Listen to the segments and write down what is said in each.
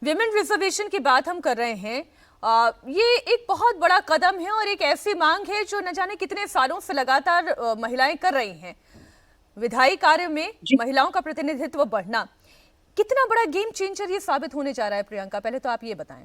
Women reservation की बात हम कर रहे हैं। ये एक बहुत बड़ा कदम है और एक ऐसी मांग है जो न जाने कितने सालों से लगातार महिलाएं कर रही हैं। विधायी कार्य में जी। महिलाओं का प्रतिनिधित्व बढ़ना कितना बड़ा गेम चेंजर ये साबित होने जा रहा है। प्रियंका, पहले तो आप ये बताएं।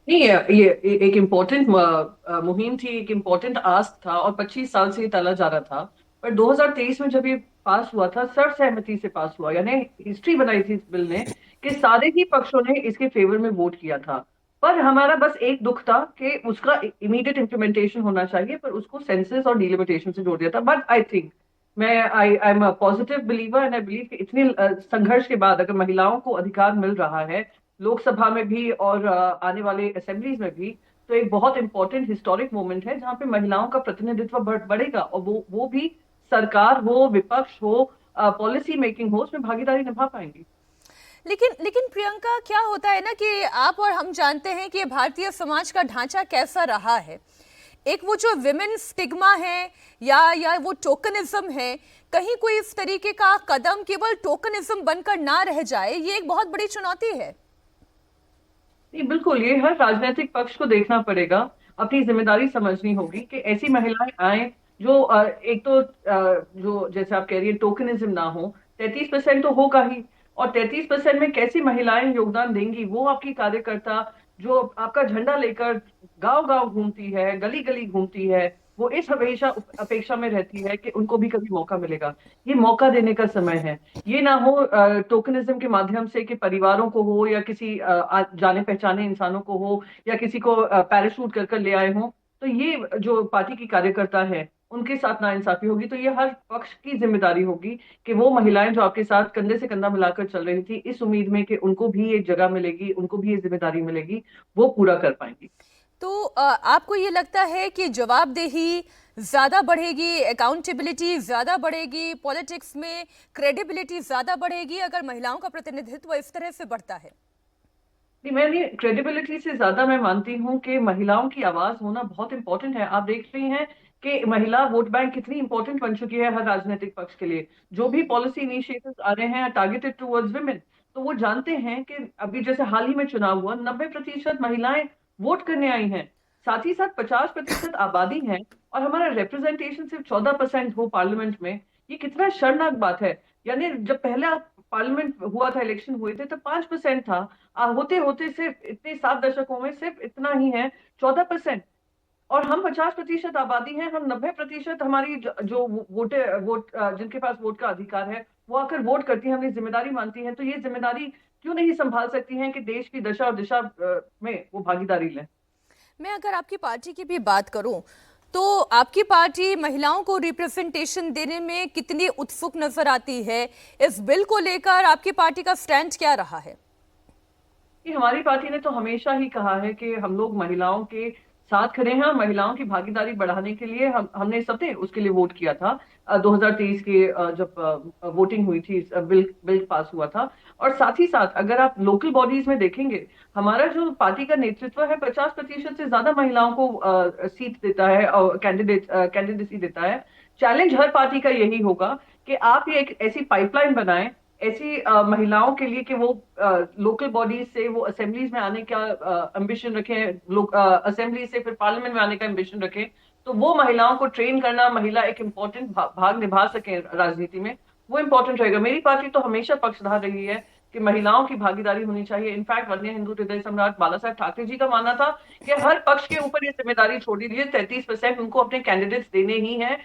नहीं, ये एक इम्पोर्टेंट मुहिम थी, एक इम्पोर्टेंट आस्क था और 25 साल से ये टाला जा रहा था। पर 2023 में जब ये पास हुआ था, सर्वसहमति से पास हुआ, यानी हिस्ट्री बनाई थी इस बिल ने कि सारे ही पक्षों ने इसके फेवर में वोट किया था। पर हमारा बस एक दुख था कि उसका इमीडिएट इम्प्लीमेंटेशन होना चाहिए, पर उसको सेंसस और डिलिमिटेशन से जोड़ दिया था। बट आई थिंक, मैं I am a positive believer and I believe कि इतने संघर्ष के बाद अगर महिलाओं को अधिकार मिल रहा है लोकसभा में भी और आने वाले असेंबलीज में भी, तो एक बहुत इंपॉर्टेंट हिस्टोरिक मोमेंट है जहां पे महिलाओं का प्रतिनिधित्व बढ़ेगा और वो भी सरकार हो, विपक्ष हो, पॉलिसी मेकिंग हो, उसमें भागीदारी निभा पाएंगी। लेकिन लेकिन प्रियंका, क्या होता है ना कि आप और हम जानते हैं कि भारतीय समाज का ढांचा कैसा रहा है। एक वो जो विमेन स्टिग्मा है या वो टोकनिज्म है, कहीं कोई इस तरीके का कदम केवल टोकनिज्म बनकर ना रह जाए, ये एक बहुत बड़ी चुनौती है। नहीं, बिल्कुल, ये हर राजनीतिक पक्ष को देखना पड़ेगा, अपनी जिम्मेदारी समझनी होगी कि ऐसी महिलाएं आए जो एक तो जो जैसे आप कह रही है टोकनिज्म ना हो। 33% तो होगा ही, और 33% में कैसी महिलाएं योगदान देंगी? वो आपकी कार्यकर्ता जो आपका झंडा लेकर गांव गांव घूमती है, गली गली घूमती है, वो इस हमेशा अपेक्षा में रहती है कि उनको भी कभी मौका मिलेगा। ये मौका देने का समय है। ये ना हो टोकनिज्म के माध्यम से कि परिवारों को हो या किसी जाने पहचाने इंसानों को हो या किसी को पैराशूट कर कर ले आए हों। तो ये जो पार्टी की कार्यकर्ता है उनके साथ नाइंसाफी होगी, तो ये हर पक्ष की जिम्मेदारी होगी कि वो महिलाएं जो आपके साथ कंधे से कंधा मिलाकर चल रही थी, इस उम्मीद में कि उनको भी एक जगह मिलेगी, उनको भी ये जिम्मेदारी मिलेगी, वो पूरा कर पाएंगी। तो आपको ये लगता है कि जवाबदेही ज्यादा बढ़ेगी, अकाउंटेबिलिटी ज्यादा बढ़ेगी, पॉलिटिक्स में क्रेडिबिलिटी ज्यादा बढ़ेगी अगर महिलाओं का प्रतिनिधित्व इस तरह से बढ़ता है? नहीं, मैं क्रेडिबिलिटी से ज्यादा मैं मानती हूँ कि महिलाओं की आवाज होना बहुत इंपॉर्टेंट है। आप देख रही हैं कि महिला वोट बैंक कितनी इंपॉर्टेंट बन चुकी है हर राजनीतिक पक्ष के लिए। जो भी पॉलिसी इनिशिएटिव्स आ रहे हैं टारगेटेड टुवर्ड्स वुमेन, तो वो जानते हैं कि अभी जैसे हाल ही में चुनाव हुआ, 90% महिलाएं वोट करने आई हैं। साथ ही साथ 50% आबादी है, और हमारा रिप्रेजेंटेशन सिर्फ 14% हो पार्लियामेंट में। ये कितना शर्मनाक बात है। यानी जब पहला पार्लियामेंट हुआ था, इलेक्शन हुए थे, तो 5% था। होते होते सिर्फ इतने 7 दशकों में सिर्फ इतना ही है, 14%। और हम 50% आबादी हैं, हम 90% हमारी जो जिनके पास वोट का अधिकार है वो आकर वोट करती हैं, अपनी जिम्मेदारी मानती हैं। तो ये जिम्मेदारी क्यों नहीं संभाल सकती हैं कि देश की दशा और दिशा में वो भागीदारी लें? मैं अगर आपकी पार्टी की भी बात करूं, तो आपकी पार्टी महिलाओं को रिप्रेजेंटेशन देने में कितनी उत्सुक नजर आती है? इस बिल को लेकर आपकी पार्टी का स्टैंड क्या रहा है? कि हमारी पार्टी ने तो हमेशा ही कहा है कि हम लोग महिलाओं के साथ खड़े हैं, और महिलाओं की भागीदारी बढ़ाने के लिए हमने सबने उसके लिए वोट किया था। 2023 के जब वोटिंग हुई थी, बिल बिल पास हुआ था। और साथ ही साथ अगर आप लोकल बॉडीज में देखेंगे, हमारा जो पार्टी का नेतृत्व है 50% से ज्यादा महिलाओं को सीट देता है और कैंडिडेसी देता है। चैलेंज हर पार्टी का यही होगा कि आप ये एक ऐसी पाइपलाइन बनाएं, ऐसी महिलाओं के लिए कि वो लोकल बॉडीज से वो असेंबलीज में आने का एम्बिशन रखें, लोग असेंबली से फिर पार्लियामेंट में आने का एम्बिशन रखें। तो वो महिलाओं को ट्रेन करना, महिला एक इम्पोर्टेंट भाग निभा सके राजनीति में, वो इम्पोर्टेंट रहेगा। मेरी पार्टी तो हमेशा पक्षधार रही है कि महिलाओं की भागीदारी होनी चाहिए। इनफैक्ट वन्य हिंदू हृदय सम्राट बाला साहब ठाकरे जी का मानना था कि हर पक्ष के ऊपर ये जिम्मेदारी छोड़ दी, 33% उनको अपने कैंडिडेट्स देने ही हैं।